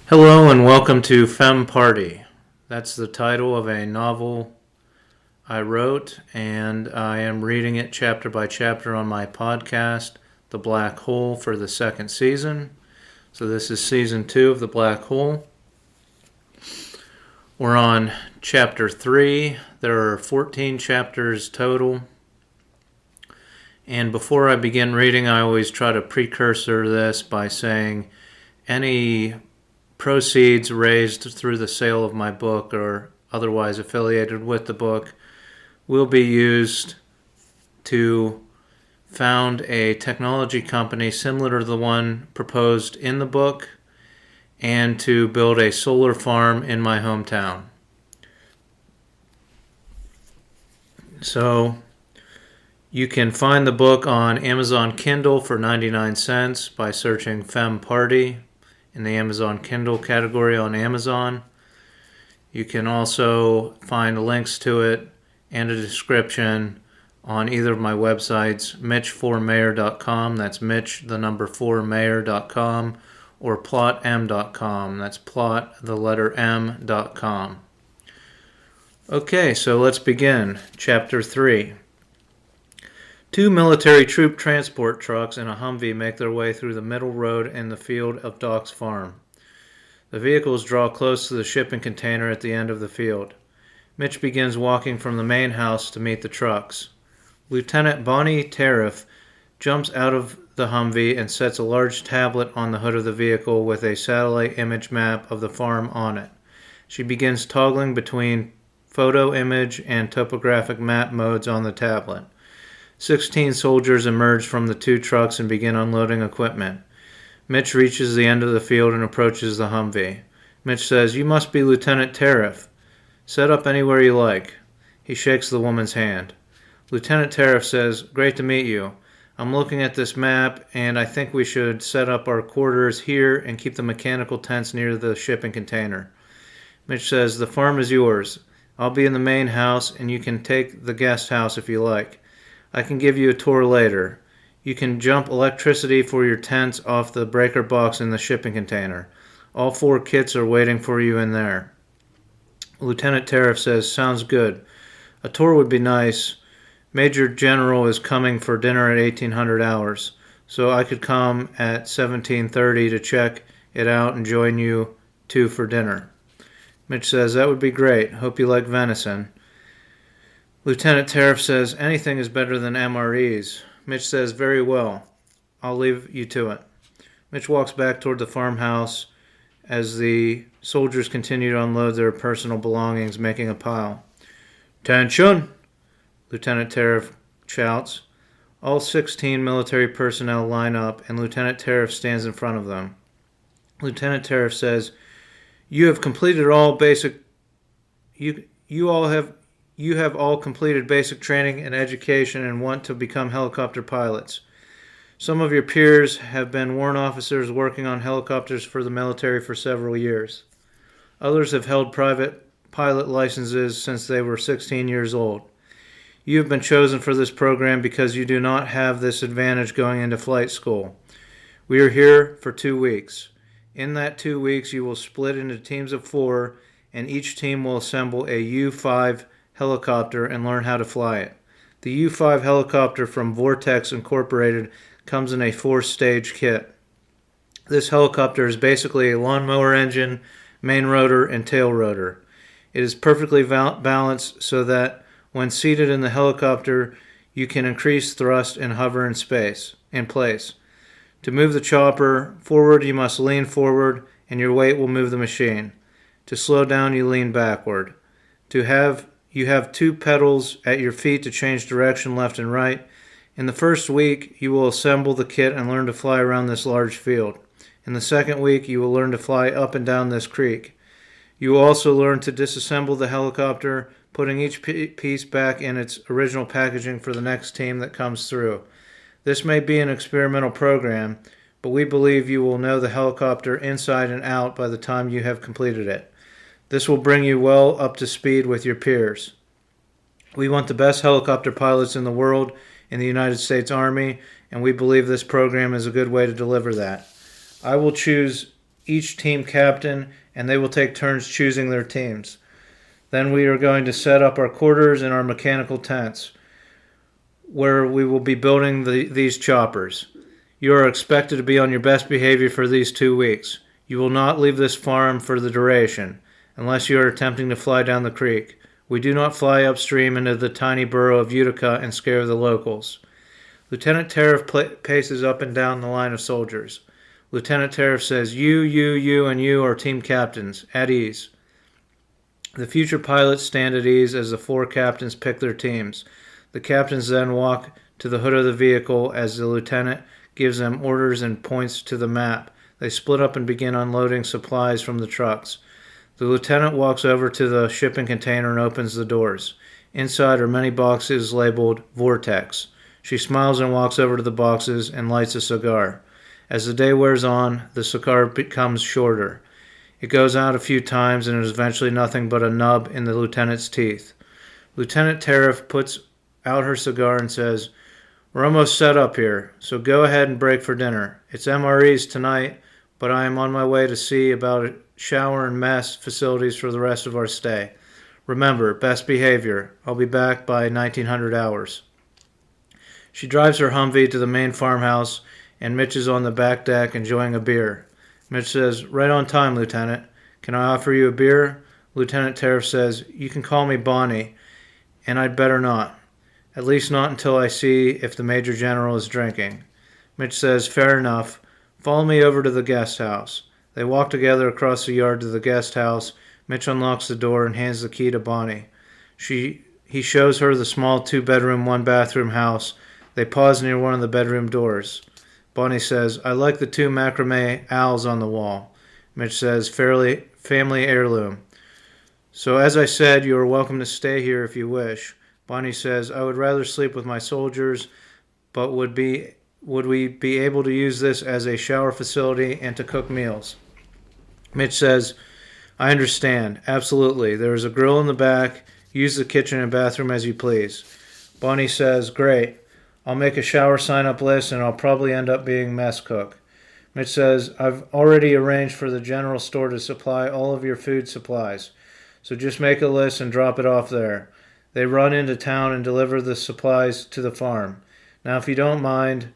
Hello and welcome to Femme Party. That's the title of a novel I wrote, and I am reading it chapter by chapter on my podcast, The Black Hole, for the second season. So this is season 2 of The Black Hole. We're on chapter 3. There are 14 chapters total. And before I begin reading, I always try to precursor this by saying any proceeds raised through the sale of my book or otherwise affiliated with the book will be used to found a technology company similar to the one proposed in the book and to build a solar farm in my hometown. So you can find the book on Amazon Kindle for 99 cents by searching Femme Party in the Amazon Kindle category on Amazon. You can also find links to it and a description on either of my websites, mitch4mayor.com, that's Mitch, the number 4mayor.com, or plotm.com, that's plot, the letter m.com. Okay, so let's begin. Chapter 3. Two military troop transport trucks and a Humvee make their way through the middle road in the field of Doc's farm. The vehicles draw close to the shipping container at the end of the field. Mitch begins walking from the main house to meet the trucks. Lieutenant Bonnie Tariff jumps out of the Humvee and sets a large tablet on the hood of the vehicle with a satellite image map of the farm on it. She begins toggling between photo image and topographic map modes on the tablet. 16 soldiers emerge from the two trucks and begin unloading equipment. Mitch reaches the end of the field and approaches the Humvee. Mitch says, "You must be Lieutenant Tariff. Set up anywhere you like." He shakes the woman's hand. Lieutenant Tariff says, "Great to meet you. I'm looking at this map, and I think we should set up our quarters here and keep the mechanical tents near the shipping container." Mitch says, "The farm is yours. I'll be in the main house, and you can take the guest house if you like. I can give you a tour later. You can jump electricity for your tents off the breaker box in the shipping container. All 4 kits are waiting for you in there." Lieutenant Tariff says, "Sounds good. A tour would be nice. Major General is coming for dinner at 1800 hours, so I could come at 1730 to check it out and join you 2 for dinner." Mitch says, "That would be great. Hope you like venison." Lieutenant Tariff says, "Anything is better than MREs." Mitch says, "Very well. I'll leave you to it." Mitch walks back toward the farmhouse as the soldiers continue to unload their personal belongings, making a pile. "Attention!" Lieutenant Tariff shouts. All 16 military personnel line up, and Lieutenant Tariff stands in front of them. Lieutenant Tariff says, "You have completed all basic... You have all completed basic training and education and want to become helicopter pilots. Some of your peers have been warrant officers working on helicopters for the military for several years. Others have held private pilot licenses since they were 16 years old. You have been chosen for this program because you do not have this advantage going into flight school. We are here for 2 weeks. In that 2 weeks, you will split into teams of 4, and each team will assemble a U-5 helicopter and learn how to fly it. The U-5 helicopter from Vortex Incorporated comes in a 4-stage kit. This helicopter is basically a lawnmower engine, main rotor, and tail rotor. It is perfectly balanced so that when seated in the helicopter, you can increase thrust and hover in place. To move the chopper forward, you must lean forward, and your weight will move the machine. To slow down, you lean backward. You have 2 pedals at your feet to change direction left and right. In the first week, you will assemble the kit and learn to fly around this large field. In the second week, you will learn to fly up and down this creek. You will also learn to disassemble the helicopter, putting each piece back in its original packaging for the next team that comes through. This may be an experimental program, but we believe you will know the helicopter inside and out by the time you have completed it. This will bring you well up to speed with your peers. We want the best helicopter pilots in the world in the United States Army, and we believe this program is a good way to deliver that. I will choose each team captain, and they will take turns choosing their teams. Then we are going to set up our quarters in our mechanical tents, where we will be building these choppers. You are expected to be on your best behavior for these 2 weeks. You will not leave this farm for the duration, unless you are attempting to fly down the creek. We do not fly upstream into the tiny borough of Utica and scare the locals. Lieutenant Tariff paces up and down the line of soldiers. Lieutenant Tariff says, you, and you are team captains, at ease. The future pilots stand at ease as the 4 captains pick their teams. The captains then walk to the hood of the vehicle as the lieutenant gives them orders and points to the map. They split up and begin unloading supplies from the trucks. The lieutenant walks over to the shipping container and opens the doors. Inside are many boxes labeled Vortex. She smiles and walks over to the boxes and lights a cigar. As the day wears on, the cigar becomes shorter. It goes out a few times and is eventually nothing but a nub in the lieutenant's teeth. Lieutenant Tariff puts out her cigar and says, "We're almost set up here, so go ahead and break for dinner. It's MREs tonight, but I am on my way to see about shower and mess facilities for the rest of our stay. Remember, best behavior. I'll be back by 1900 hours." She drives her Humvee to the main farmhouse, and Mitch is on the back deck enjoying a beer. Mitch says, "Right on time, Lieutenant. Can I offer you a beer?" Lieutenant Tariff says, "You can call me Bonnie, and I'd better not. At least not until I see if the Major General is drinking." Mitch says, "Fair enough. Follow me over to the guest house." They walk together across the yard to the guest house. Mitch unlocks the door and hands the key to Bonnie. He shows her the small 2-bedroom, 1-bathroom house. They pause near one of the bedroom doors. Bonnie says, "I like the 2 macrame owls on the wall." Mitch says, "Family heirloom. So as I said, you are welcome to stay here if you wish." Bonnie says, "I would rather sleep with my soldiers, but would we be able to use this as a shower facility and to cook meals?" Mitch says, "I understand. Absolutely. There is a grill in the back. Use the kitchen and bathroom as you please." Bonnie says, "Great. I'll make a shower sign-up list, and I'll probably end up being mess cook." Mitch says, "I've already arranged for the general store to supply all of your food supplies, so just make a list and drop it off there. They run into town and deliver the supplies to the farm. Now, if you don't mind,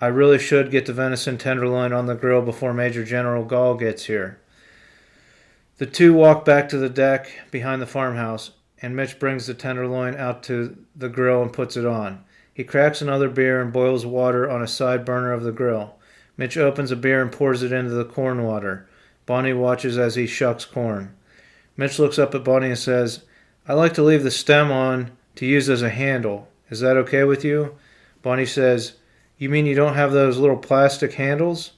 I really should get the venison tenderloin on the grill before Major General Gall gets here." The 2 walk back to the deck behind the farmhouse, and Mitch brings the tenderloin out to the grill and puts it on. He cracks another beer and boils water on a side burner of the grill. Mitch opens a beer and pours it into the corn water. Bonnie watches as he shucks corn. Mitch looks up at Bonnie and says, "I like to leave the stem on to use as a handle. Is that okay with you?" Bonnie says, "You mean you don't have those little plastic handles?"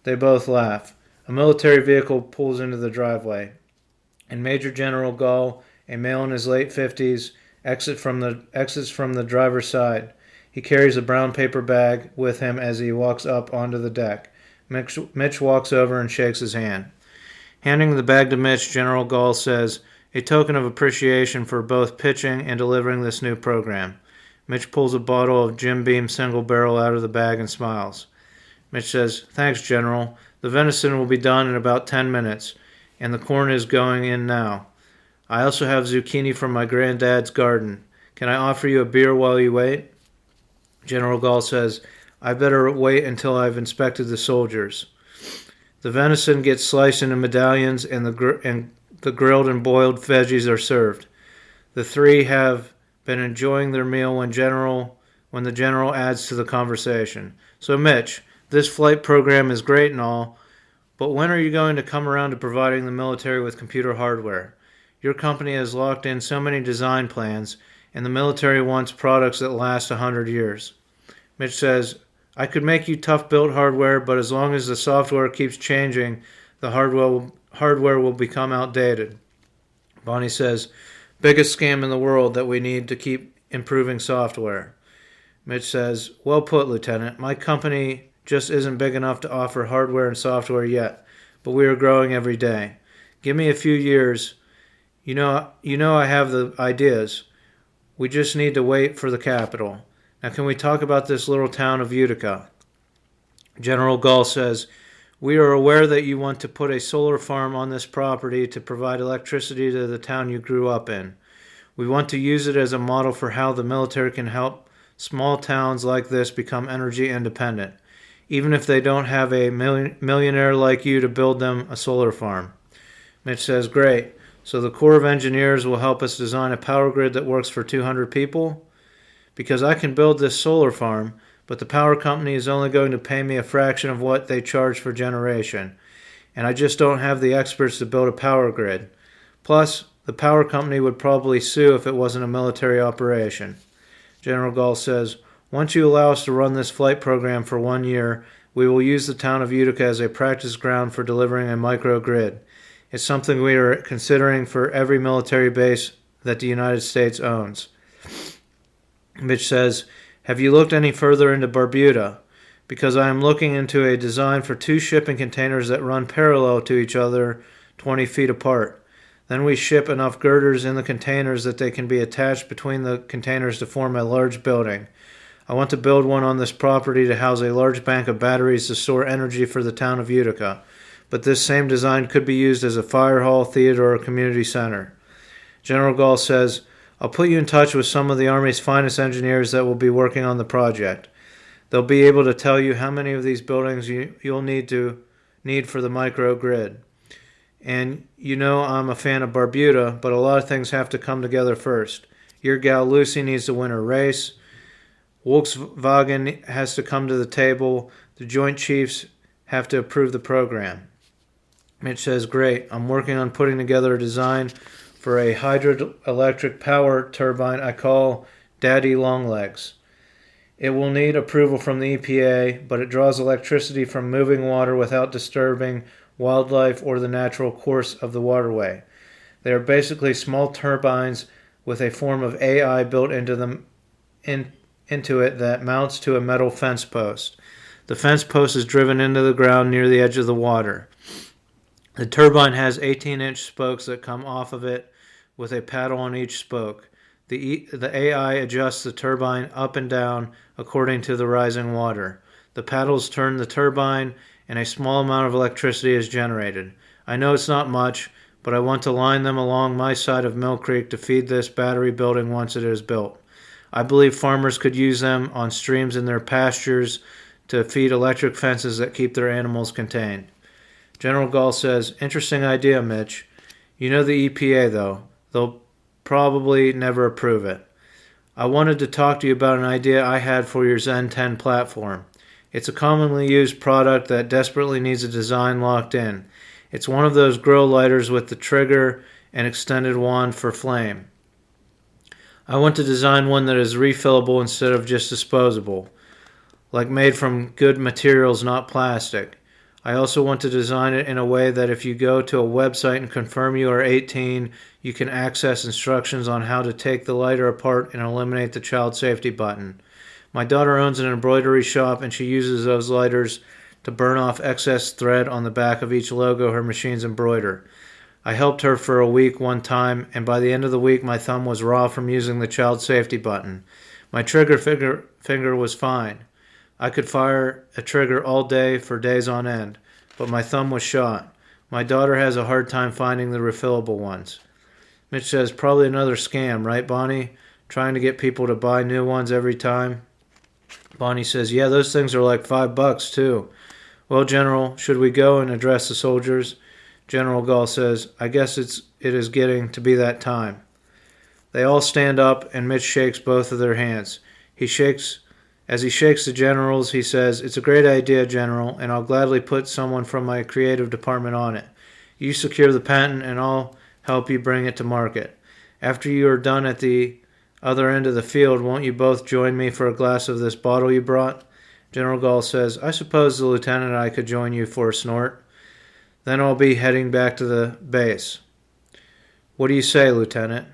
They both laugh. A military vehicle pulls into the driveway, and Major General Gall, a male in his late 50s, exits from the driver's side. He carries a brown paper bag with him as he walks up onto the deck. Mitch walks over and shakes his hand. Handing the bag to Mitch, General Gall says, "A token of appreciation for both pitching and delivering this new program." Mitch pulls a bottle of Jim Beam single barrel out of the bag and smiles. Mitch says, "Thanks, General. The venison will be done in about 10 minutes, and the corn is going in now. I also have zucchini from my granddad's garden. Can I offer you a beer while you wait?" General Gall says, "I better wait until I've inspected the soldiers." The venison gets sliced into medallions, and the grilled and boiled veggies are served. The 3 have been enjoying their meal when the general adds to the conversation. "So, Mitch, this flight program is great and all, but when are you going to come around to providing the military with computer hardware? Your company has locked in so many design plans, and the military wants products that last 100 years. Mitch says, "I could make you tough-built hardware, but as long as the software keeps changing, the hardware will become outdated." Bonnie says, "Biggest scam in the world that we need to keep improving software." Mitch says, "Well put, Lieutenant. My company just isn't big enough to offer hardware and software yet, but we are growing every day. Give me a few years. You know I have the ideas. We just need to wait for the capital. Now can we talk about this little town of Utica?" General Gall says, We are aware that you want to put a solar farm on this property to provide electricity to the town you grew up in. We want to use it as a model for how the military can help small towns like this become energy independent, even if they don't have a millionaire like you to build them a solar farm. Mitch says, great. So the Corps of Engineers will help us design a power grid that works for 200 people? Because I can build this solar farm, but the power company is only going to pay me a fraction of what they charge for generation, and I just don't have the experts to build a power grid. Plus, the power company would probably sue if it wasn't a military operation. General Gall says, once you allow us to run this flight program for 1 year, we will use the town of Utica as a practice ground for delivering a microgrid. It's something we are considering for every military base that the United States owns. Mitch says, have you looked any further into Barbuda? Because I am looking into a design for 2 shipping containers that run parallel to each other 20 feet apart. Then we ship enough girders in the containers that they can be attached between the containers to form a large building. I want to build one on this property to house a large bank of batteries to store energy for the town of Utica. But this same design could be used as a fire hall, theater, or community center. General Gall says, I'll put you in touch with some of the Army's finest engineers that will be working on the project. They'll be able to tell you how many of these buildings you'll need for the microgrid. And you know I'm a fan of Barbuda, but a lot of things have to come together first. Your gal Lucy needs to win her race. Volkswagen has to come to the table. The Joint Chiefs have to approve the program. Mitch says, great. I'm working on putting together a design for a hydroelectric power turbine I call Daddy Longlegs. It will need approval from the EPA, but it draws electricity from moving water without disturbing wildlife or the natural course of the waterway. They are basically small turbines with a form of AI built into it that mounts to a metal fence post. The fence post is driven into the ground near the edge of the water. The turbine has 18-inch spokes that come off of it with a paddle on each spoke. The AI adjusts the turbine up and down according to the rising water. The paddles turn the turbine, and a small amount of electricity is generated. I know it's not much, but I want to line them along my side of Mill Creek to feed this battery building once it is built. I believe farmers could use them on streams in their pastures to feed electric fences that keep their animals contained. General Gall says, interesting idea, Mitch. You know the EPA, though. They'll probably never approve it. I wanted to talk to you about an idea I had for your Zen 10 platform. It's a commonly used product that desperately needs a design locked in. It's one of those grill lighters with the trigger and extended wand for flame. I want to design one that is refillable instead of just disposable, like made from good materials, not plastic. I also want to design it in a way that if you go to a website and confirm you are 18, you can access instructions on how to take the lighter apart and eliminate the child safety button. My daughter owns an embroidery shop and she uses those lighters to burn off excess thread on the back of each logo her machines embroider. I helped her for a week one time, and by the end of the week my thumb was raw from using the child safety button. My trigger finger was fine. I could fire a trigger all day for days on end, but my thumb was shot. My daughter has a hard time finding the refillable ones. Mitch says, probably another scam, right, Bonnie? Trying to get people to buy new ones every time. Bonnie says, yeah, those things are like $5 too. Well, General, should we go and address the soldiers? General Gall says, I guess it is getting to be that time. They all stand up and Mitch shakes both of their hands. As he shakes the generals, he says, it's a great idea, General, and I'll gladly put someone from my creative department on it. You secure the patent and I'll help you bring it to market. After you are done at the other end of the field, won't you both join me for a glass of this bottle you brought? General Gall says, I suppose the lieutenant and I could join you for a snort. Then I'll be heading back to the base. What do you say, Lieutenant?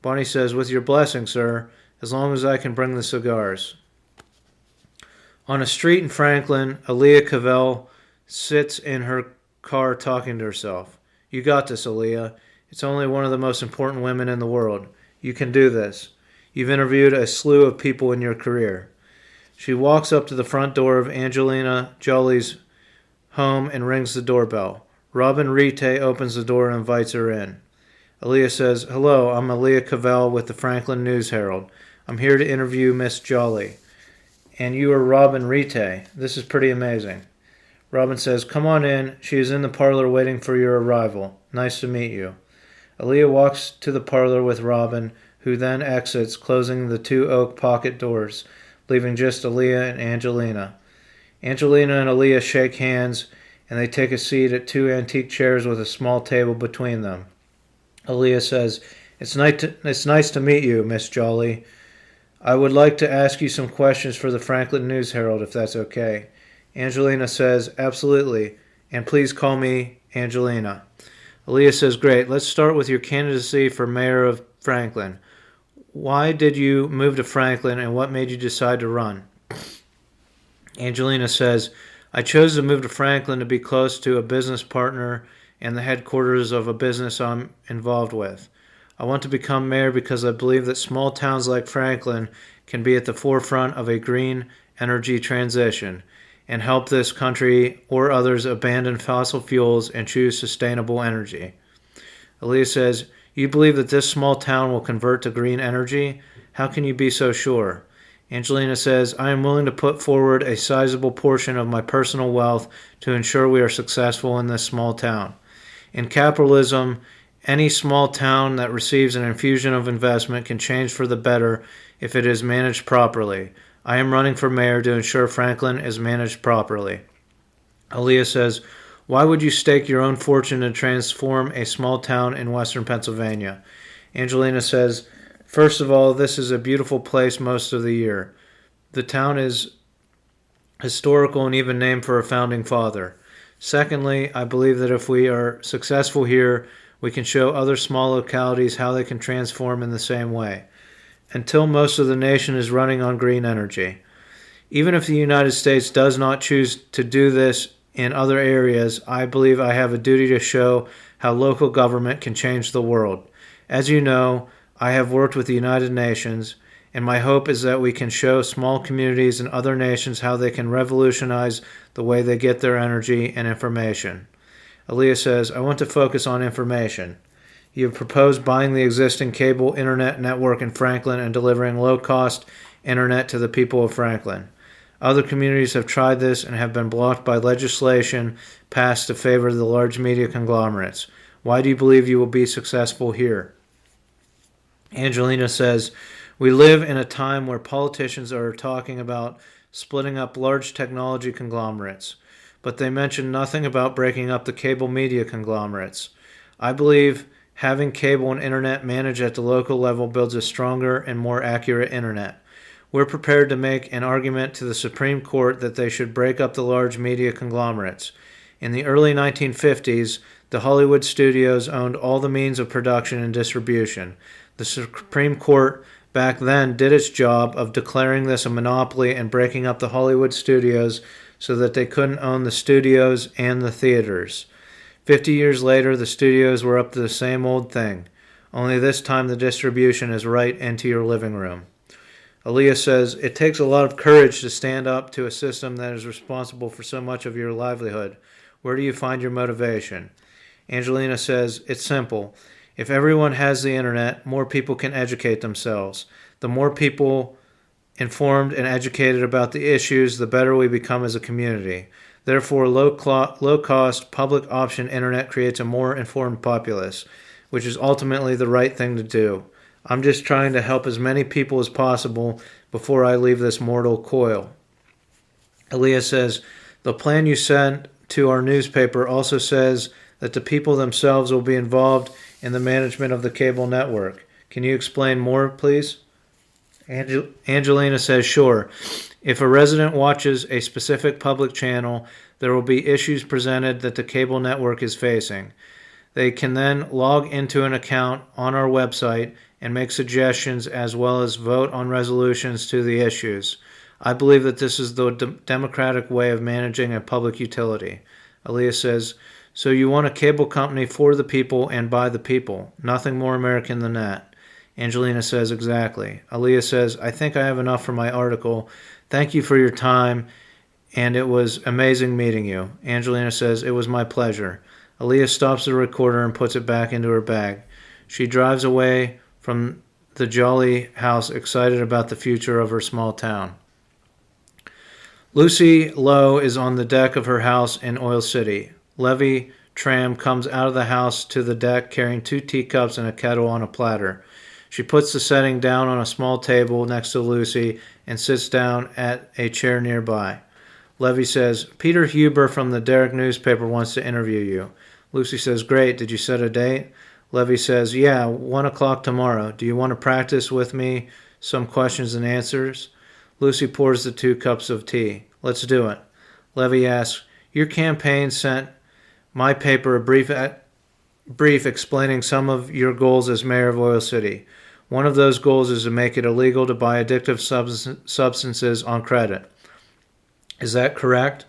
Bonnie says, with your blessing, sir, as long as I can bring the cigars. On a street in Franklin, Aaliyah Cavell sits in her car talking to herself. You got this, Aaliyah. It's only one of the most important women in the world. You can do this. You've interviewed a slew of people in your career. She walks up to the front door of Angelina Jolie's home and rings the doorbell. Robin Rite opens the door and invites her in. Aaliyah says, "Hello, I'm Aaliyah Cavell with the Franklin News Herald. I'm here to interview Miss Jolly." "And you are Robin Rite. This is pretty amazing." Robin says, "Come on in. She is in the parlor waiting for your arrival. Nice to meet you." Aaliyah walks to the parlor with Robin, who then exits, closing the two oak pocket doors, leaving just Aaliyah and Angelina. Angelina and Aaliyah shake hands, and they take a seat at two antique chairs with a small table between them. Aaliyah says, It's nice to meet you, Miss Jolly. I would like to ask you some questions for the Franklin News Herald, if that's okay." Angelina says, "Absolutely, and please call me Angelina." Aaliyah says, "Great, let's start with your candidacy for mayor of Franklin. Why did you move to Franklin, and what made you decide to run?" Angelina says, "I chose to move to Franklin to be close to a business partner and the headquarters of a business I'm involved with. I want to become mayor because I believe that small towns like Franklin can be at the forefront of a green energy transition and help this country or others abandon fossil fuels and choose sustainable energy." Aaliyah says, "You believe that this small town will convert to green energy? How can you be so sure?" Angelina says, "I am willing to put forward a sizable portion of my personal wealth to ensure we are successful in this small town. In capitalism, any small town that receives an infusion of investment can change for the better if it is managed properly. I am running for mayor to ensure Franklin is managed properly." Aaliyah says, "Why would you stake your own fortune to transform a small town in western Pennsylvania?" Angelina says, "First of all, this is a beautiful place most of the year. The town is historical and even named for a founding father. Secondly, I believe that if we are successful here, we can show other small localities how they can transform in the same way, until most of the nation is running on green energy. Even if the United States does not choose to do this in other areas, I believe I have a duty to show how local government can change the world. As you know, I have worked with the United Nations, and my hope is that we can show small communities in other nations how they can revolutionize the way they get their energy and information." Aaliyah says, "I want to focus on information. You have proposed buying the existing cable internet network in Franklin and delivering low-cost internet to the people of Franklin. Other communities have tried this and have been blocked by legislation passed to favor the large media conglomerates. Why do you believe you will be successful here?" Angelina says, "We live in a time where politicians are talking about splitting up large technology conglomerates, but they mention nothing about breaking up the cable media conglomerates. I believe having cable and internet managed at the local level builds a stronger and more accurate internet. We're prepared to make an argument to the Supreme Court that they should break up the large media conglomerates. In the early 1950s, the Hollywood studios owned all the means of production and distribution. The Supreme Court back then did its job of declaring this a monopoly and breaking up the Hollywood studios so that they couldn't own the studios and the theaters. 50 years later, the studios were up to the same old thing, only this time the distribution is right into your living room." Aaliyah says, "It takes a lot of courage to stand up to a system that is responsible for so much of your livelihood. Where do you find your motivation?" Angelina says, "It's simple. If everyone has the internet, more people can educate themselves. The more people informed and educated about the issues, the better we become as a community. Therefore, low-cost, public option internet creates a more informed populace, which is ultimately the right thing to do. I'm just trying to help as many people as possible before I leave this mortal coil." Aaliyah says, "The plan you sent to our newspaper also says that the people themselves will be involved in the management of the cable network. Can you explain more, please?" Angelina says, "Sure. If a resident watches a specific public channel, there will be issues presented that the cable network is facing. They can then log into an account on our website and make suggestions as well as vote on resolutions to the issues. I believe that this is the democratic way of managing a public utility." Aaliyah says, "So you want a cable company for the people and by the people. Nothing more American than that." Angelina says, "Exactly." Aaliyah says, "I think I have enough for my article. Thank you for your time and it was amazing meeting you. Angelina says, it was my pleasure. Aaliyah stops the recorder and puts it back into her bag. She drives away from the jolly house, excited about the future of her small town. Lucy Lowe is on the deck of her house in Oil City. Levy Tram comes out of the house to the deck carrying 2 teacups and a kettle on a platter. She puts the setting down on a small table next to Lucy and sits down at a chair nearby. Levy says, Peter Huber from the Derrick newspaper wants to interview you. Lucy says, great, did you set a date? Levy says, yeah, 1 o'clock tomorrow. Do you want to practice with me some questions and answers? Lucy pours the 2 cups of tea. Let's do it. Levy asks, your campaign sent my paper a brief explaining some of your goals as mayor of Oil City. One of those goals is to make it illegal to buy addictive substances on credit. Is that correct?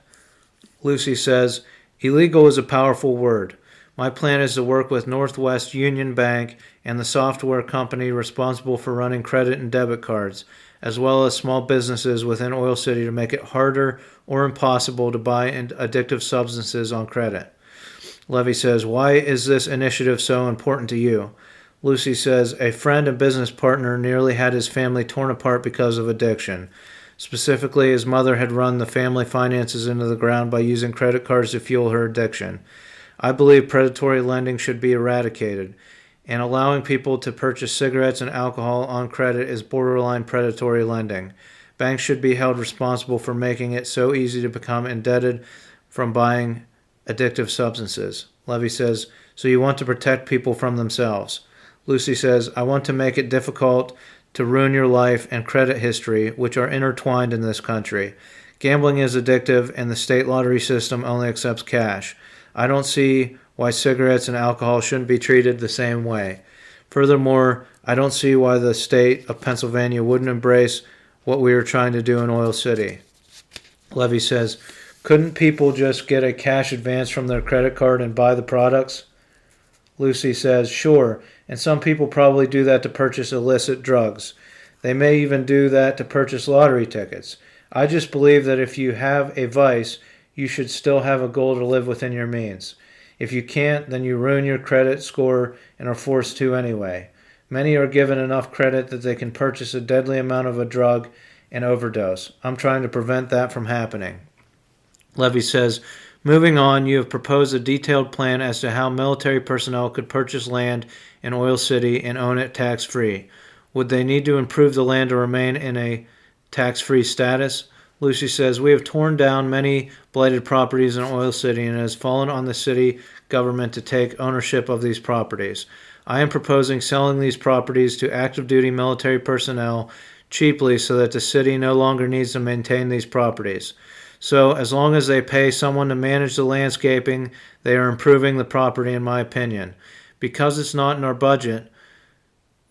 Lucy says, illegal is a powerful word. My plan is to work with Northwest Union Bank and the software company responsible for running credit and debit cards, as well as small businesses within Oil City to make it harder or impossible to buy addictive substances on credit. Levy says, why is this initiative so important to you? Lucy says, a friend and business partner nearly had his family torn apart because of addiction. Specifically, his mother had run the family finances into the ground by using credit cards to fuel her addiction. I believe predatory lending should be eradicated, and allowing people to purchase cigarettes and alcohol on credit is borderline predatory lending. Banks should be held responsible for making it so easy to become indebted from buying addictive substances. Levy says, so you want to protect people from themselves. Lucy says, I want to make it difficult to ruin your life and credit history, which are intertwined in this country. Gambling is addictive, and the state lottery system only accepts cash. I don't see why cigarettes and alcohol shouldn't be treated the same way. Furthermore, I don't see why the state of Pennsylvania wouldn't embrace what we are trying to do in Oil City. Levy says, couldn't people just get a cash advance from their credit card and buy the products? Lucy says, sure, and some people probably do that to purchase illicit drugs. They may even do that to purchase lottery tickets. I just believe that if you have a vice, you should still have a goal to live within your means. If you can't, then you ruin your credit score and are forced to anyway. Many are given enough credit that they can purchase a deadly amount of a drug and overdose. I'm trying to prevent that from happening. Levy says, moving on, you have proposed a detailed plan as to how military personnel could purchase land in Oil City and own it tax-free. Would they need to improve the land to remain in a tax-free status? Lucy says, we have torn down many blighted properties in Oil City and it has fallen on the city government to take ownership of these properties. I am proposing selling these properties to active duty military personnel cheaply so that the city no longer needs to maintain these properties. So as long as they pay someone to manage the landscaping, they are improving the property in my opinion. Because it's not in our budget,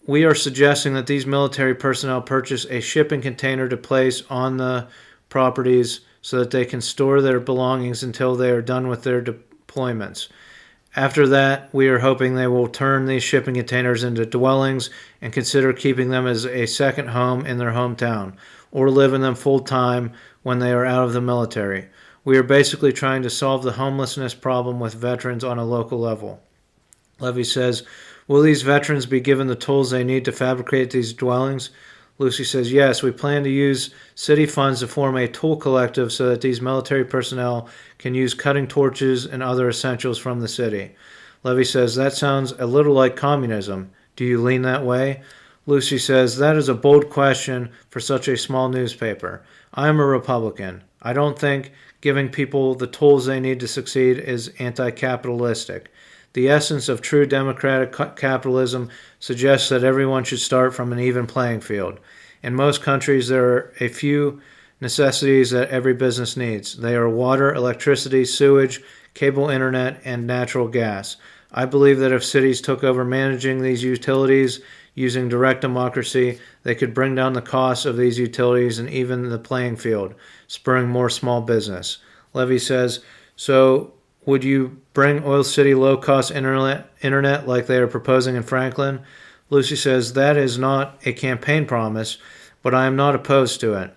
we are suggesting that these military personnel purchase a shipping container to place on the properties so that they can store their belongings until they are done with their deployments. After that, we are hoping they will turn these shipping containers into dwellings and consider keeping them as a second home in their hometown, or live in them full-time when they are out of the military. We are basically trying to solve the homelessness problem with veterans on a local level. Levy says, will these veterans be given the tools they need to fabricate these dwellings? Lucy says, yes, we plan to use city funds to form a tool collective so that these military personnel can use cutting torches and other essentials from the city. Levy says, that sounds a little like communism. Do you lean that way? Lucy says, that is a bold question for such a small newspaper. I am a Republican. I don't think giving people the tools they need to succeed is anti-capitalistic. The essence of true democratic capitalism suggests that everyone should start from an even playing field. In most countries, there are a few necessities that every business needs. They are water, electricity, sewage, cable internet, and natural gas. I believe that if cities took over managing these utilities using direct democracy, they could bring down the costs of these utilities and even the playing field, spurring more small business. Levy says, so would you bring Oil City low-cost internet like they are proposing in Franklin? Lucy says, that is not a campaign promise, but I am not opposed to it.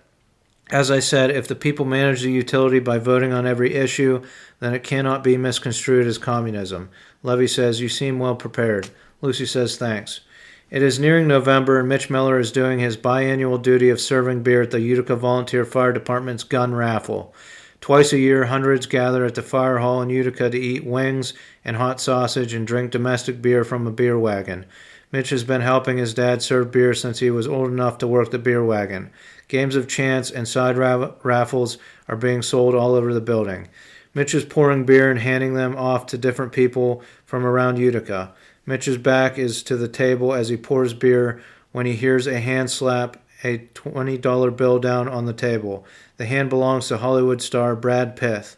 As I said, if the people manage the utility by voting on every issue, then it cannot be misconstrued as communism. Levy says, you seem well prepared. Lucy says, thanks. It is nearing November, and Mitch Miller is doing his biannual duty of serving beer at the Utica Volunteer Fire Department's gun raffle. Twice a year, hundreds gather at the fire hall in Utica to eat wings and hot sausage and drink domestic beer from a beer wagon. Mitch has been helping his dad serve beer since he was old enough to work the beer wagon. Games of chance and side raffles are being sold all over the building. Mitch is pouring beer and handing them off to different people from around Utica. Mitch's back is to the table as he pours beer when he hears a hand slap a $20 bill down on the table. The hand belongs to Hollywood star Brad Pitt.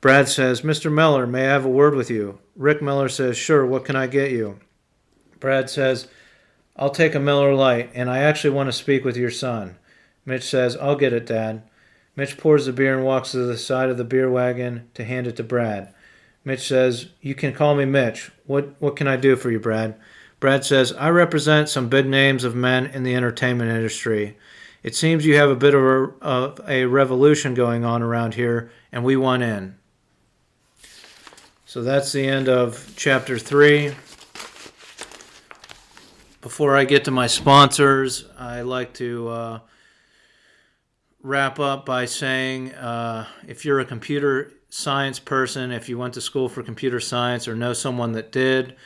Brad says, Mr. Miller, may I have a word with you? Rick Miller says, sure, what can I get you? Brad says, I'll take a Miller Lite, and I actually want to speak with your son. Mitch says, I'll get it, Dad. Mitch pours the beer and walks to the side of the beer wagon to hand it to Brad. Mitch says, you can call me Mitch. What can I do for you, Brad? Brad says, I represent some big names of men in the entertainment industry. It seems you have a bit of a revolution going on around here, and we want in. So that's the end of Chapter 3. Before I get to my sponsors, I like to wrap up by saying if you're a computer science person, if you went to school for computer science or know someone that did,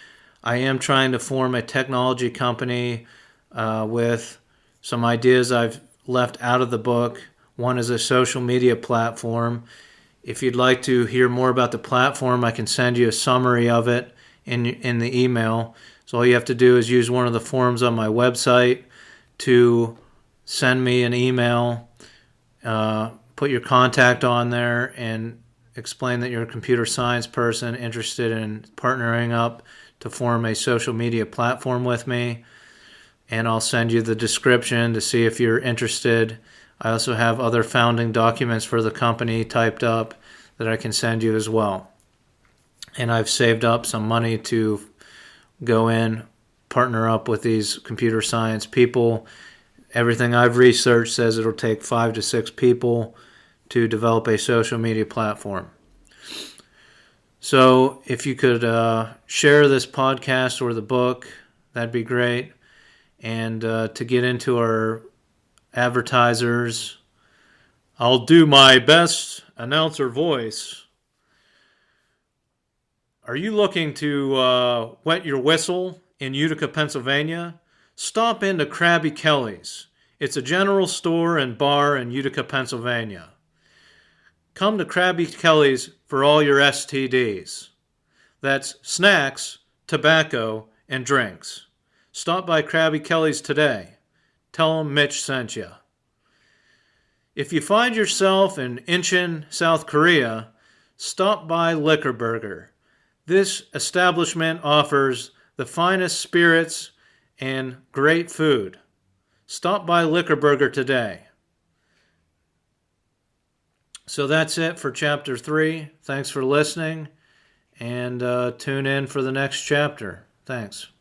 I am trying to form a technology company with some ideas I've left out of the book. One is a social media platform. If you'd like to hear more about the platform, I can send you a summary of it in the email. So all you have to do is use one of the forms on my website to send me an email, put your contact on there, and explain that you're a computer science person interested in partnering up to form a social media platform with me. And I'll send you the description to see if you're interested. I also have other founding documents for the company typed up that I can send you as well. And I've saved up some money to go in, partner up with these computer science people. Everything I've researched says it'll take 5 to 6 people to develop a social media platform. So if you could share this podcast or the book, that'd be great. And to get into our advertisers, I'll do my best announcer voice. Are you looking to wet your whistle in Utica, Pennsylvania? Stop into Krabby Kelly's. It's a general store and bar in Utica, Pennsylvania. Come to Krabby Kelly's for all your STDs. That's snacks, tobacco, and drinks. Stop by Krabby Kelly's today. Tell them Mitch sent you. If you find yourself in Incheon, South Korea, stop by Liquor Burger. This establishment offers the finest spirits and great food. Stop by Liquor Burger today. So that's it for Chapter 3. Thanks for listening, and tune in for the next chapter. Thanks.